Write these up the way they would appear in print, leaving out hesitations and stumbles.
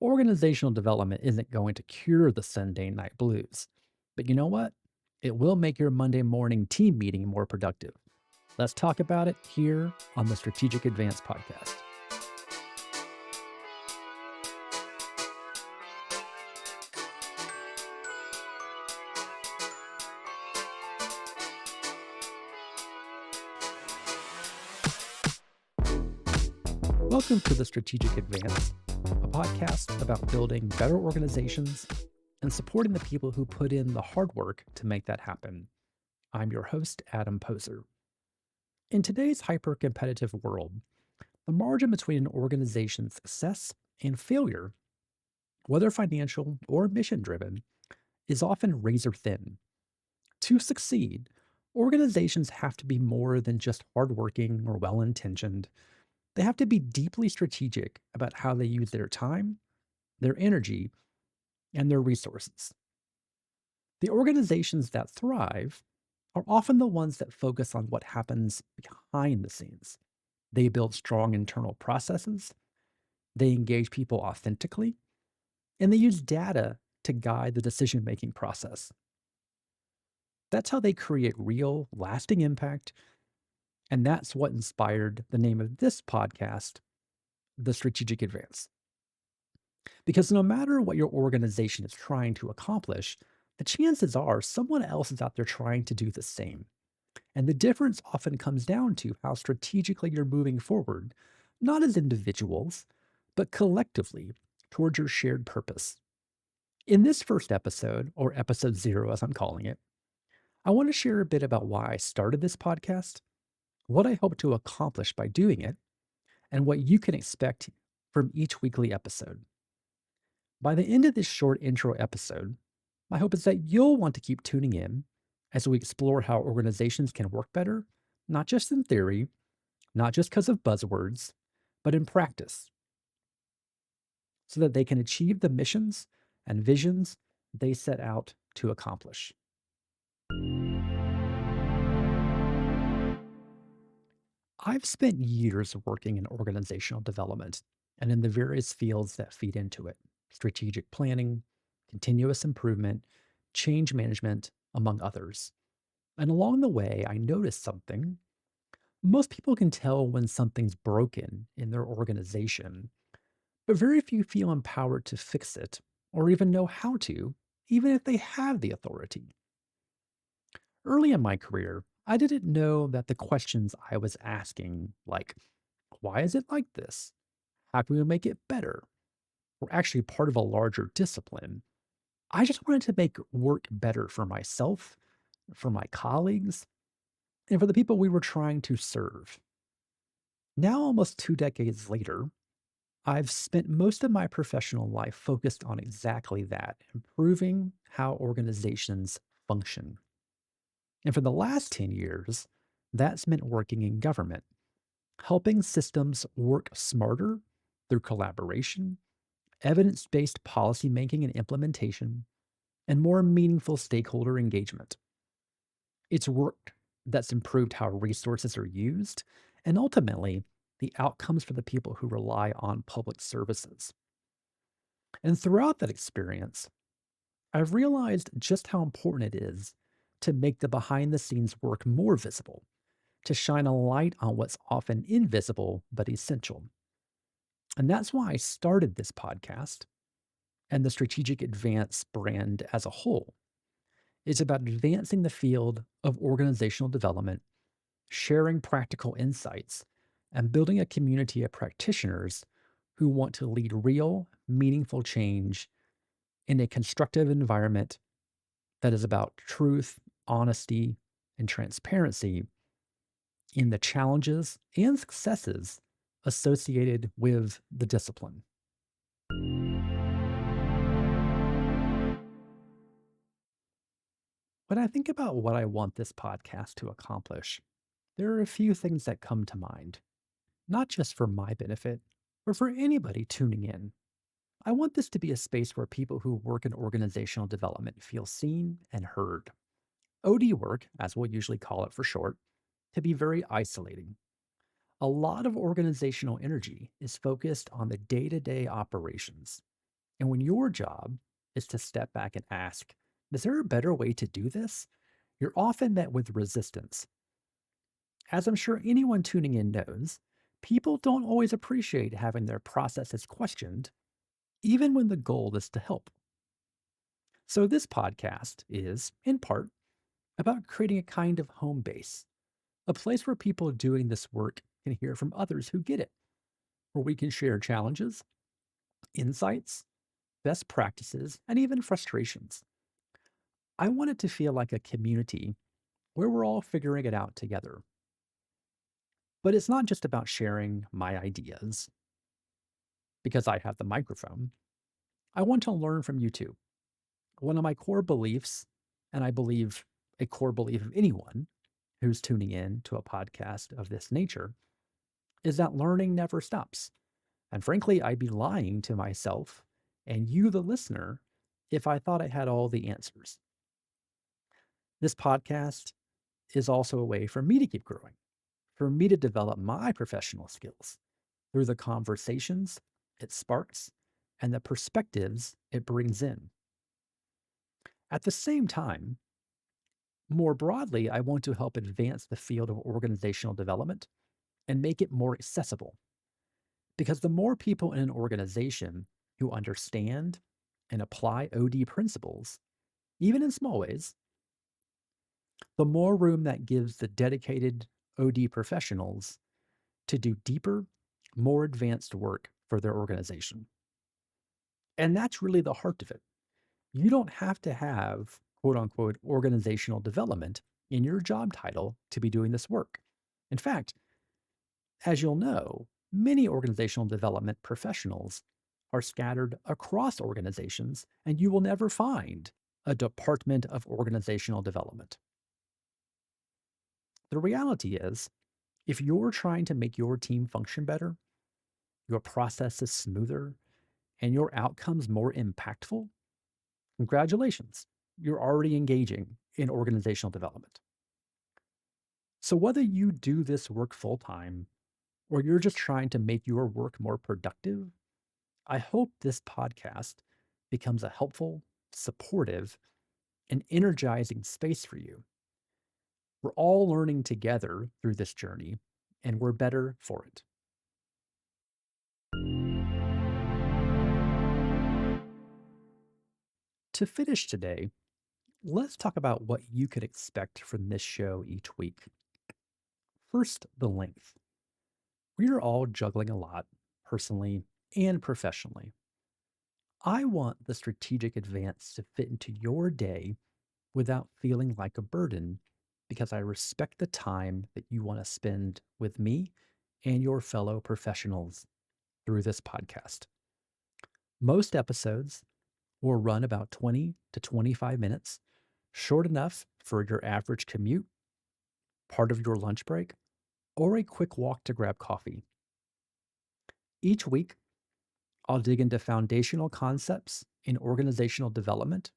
Organizational development isn't going to cure the Sunday night blues. But you know what? It will make your Monday morning team meeting more productive. Let's talk about it here on the Strategic Advance podcast. Welcome to the Strategic Advance, a podcast about building better organizations and supporting the people who put in the hard work to make that happen. I'm your host, Adam Poser. In today's hyper competitive world, the margin between an organization's success and failure, whether financial or mission driven, is often razor thin. To succeed, organizations have to be more than just hardworking or well intentioned. They have to be deeply strategic about how they use their time, their energy, and their resources. The organizations that thrive are often the ones that focus on what happens behind the scenes. They build strong internal processes, they engage people authentically, and they use data to guide the decision making process. That's how they create real, lasting impact. And that's what inspired the name of this podcast, The Strategic Advance. Because no matter what your organization is trying to accomplish, the chances are someone else is out there trying to do the same. And the difference often comes down to how strategically you're moving forward, not as individuals, but collectively towards your shared purpose. In this first episode, or episode 0 as I'm calling it, I want to share a bit about why I started this podcast, what I hope to accomplish by doing it, and what you can expect from each weekly episode. By the end of this short intro episode, my hope is that you'll want to keep tuning in as we explore how organizations can work better, not just in theory, not just because of buzzwords, but in practice, so that they can achieve the missions and visions they set out to accomplish. I've spent years working in organizational development and in the various fields that feed into it: strategic planning, continuous improvement, change management, among others. And along the way, I noticed something. Most people can tell when something's broken in their organization, but very few feel empowered to fix it or even know how to, even if they have the authority. Early in my career, I didn't know that the questions I was asking, like, why is it like this? How can we make it better? Were actually part of a larger discipline. I just wanted to make work better for myself, for my colleagues, and for the people we were trying to serve. Now, almost 2 decades later, I've spent most of my professional life focused on exactly that: improving how organizations function. And for the last 10 years, that's meant working in government, helping systems work smarter through collaboration, evidence based policymaking and implementation, and more meaningful stakeholder engagement. It's work that's improved how resources are used and ultimately the outcomes for the people who rely on public services. And throughout that experience, I've realized just how important it is to make the behind the scenes work more visible, to shine a light on what's often invisible but essential. And that's why I started this podcast and the Strategic Advance brand as a whole. It's about advancing the field of organizational development, sharing practical insights, and building a community of practitioners who want to lead real, meaningful change in a constructive environment that is about truth, honesty, and transparency in the challenges and successes associated with the discipline. When I think about what I want this podcast to accomplish, there are a few things that come to mind, not just for my benefit, but for anybody tuning in. I want this to be a space where people who work in organizational development feel seen and heard. OD work, as we'll usually call it for short, can be very isolating. A lot of organizational energy is focused on the day to day operations, And when your job is to step back and ask, is there a better way to do this? You're often met with resistance. As I'm sure anyone tuning in knows, people don't always appreciate having their processes questioned, even when the goal is to help. So, this podcast is, in part, about creating a kind of home base, a place where people doing this work can hear from others who get it, where we can share challenges, insights, best practices, and even frustrations. I want it to feel like a community where we're all figuring it out together. But it's not just about sharing my ideas because I have the microphone. I want to learn from you too. One of my core beliefs, and I believe a core belief of anyone who's tuning in to a podcast of this nature, is that learning never stops. And frankly, I'd be lying to myself and you, the listener, if I thought I had all the answers. This podcast is also a way for me to keep growing, for me to develop my professional skills through the conversations it sparks and the perspectives it brings in. At the same time, more broadly, I want to help advance the field of organizational development and make it more accessible. Because the more people in an organization who understand and apply OD principles, even in small ways, the more room that gives the dedicated OD professionals to do deeper, more advanced work for their organization. And that's really the heart of it. You don't have to have quote unquote organizational development in your job title to be doing this work. In fact, as you'll know, many organizational development professionals are scattered across organizations, and you will never find a department of organizational development. The reality is, if you're trying to make your team function better, your processes smoother, and your outcomes more impactful, congratulations, you're already engaging in organizational development. So, whether you do this work full time or you're just trying to make your work more productive, I hope this podcast becomes a helpful, supportive, and energizing space for you. We're all learning together through this journey, and we're better for it. To finish today, let's talk about what you could expect from this show each week. First, the length. We are all juggling a lot, personally and professionally. I want the strategic advance to fit into your day without feeling like a burden because I respect the time that you want to spend with me and your fellow professionals through this podcast. Most episodes will run about 20 to 25 minutes, short enough for your average commute, part of your lunch break, or a quick walk to grab coffee. Each week, I'll dig into foundational concepts in organizational development,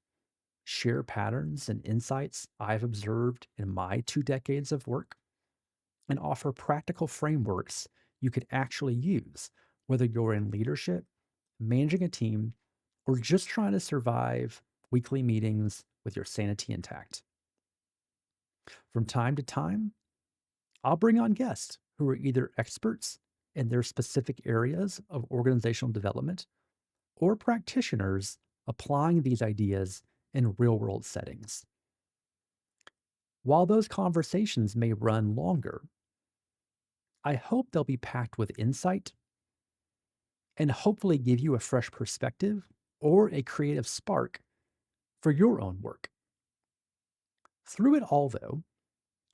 share patterns and insights I've observed in my 2 decades of work, and offer practical frameworks you could actually use, whether you're in leadership, managing a team, or just trying to survive weekly meetings with your sanity intact. From time to time, I'll bring on guests who are either experts in their specific areas of organizational development or practitioners applying these ideas in real world settings. While those conversations may run longer, I hope they'll be packed with insight and hopefully give you a fresh perspective or a creative spark for your own work. Through it all, though,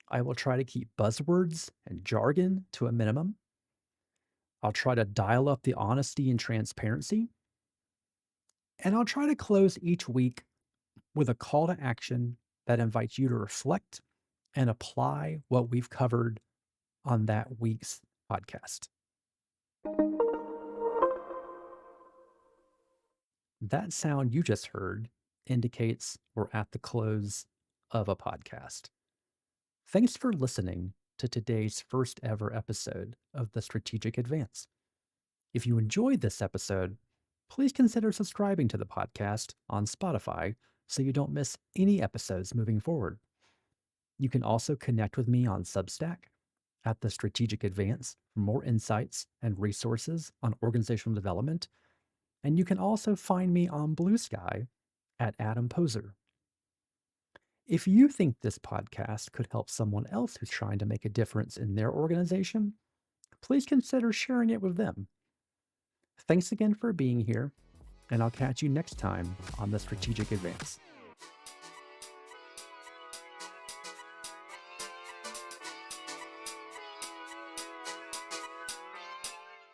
I will try to keep buzzwords and jargon to a minimum. I'll try to dial up the honesty and transparency. And I'll try to close each week with a call to action that invites you to reflect and apply what we've covered on that week's podcast. That sound you just heard indicates we're at the close of a podcast. Thanks for listening to today's first ever episode of The Strategic Advance. If you enjoyed this episode, please consider subscribing to the podcast on Spotify so you don't miss any episodes moving forward. You can also connect with me on Substack at the Strategic Advance for more insights and resources on organizational development. And you can also find me on Blue Sky at Adam Poser. If you think this podcast could help someone else who's trying to make a difference in their organization, please consider sharing it with them. Thanks again for being here, and I'll catch you next time on the Strategic Advance.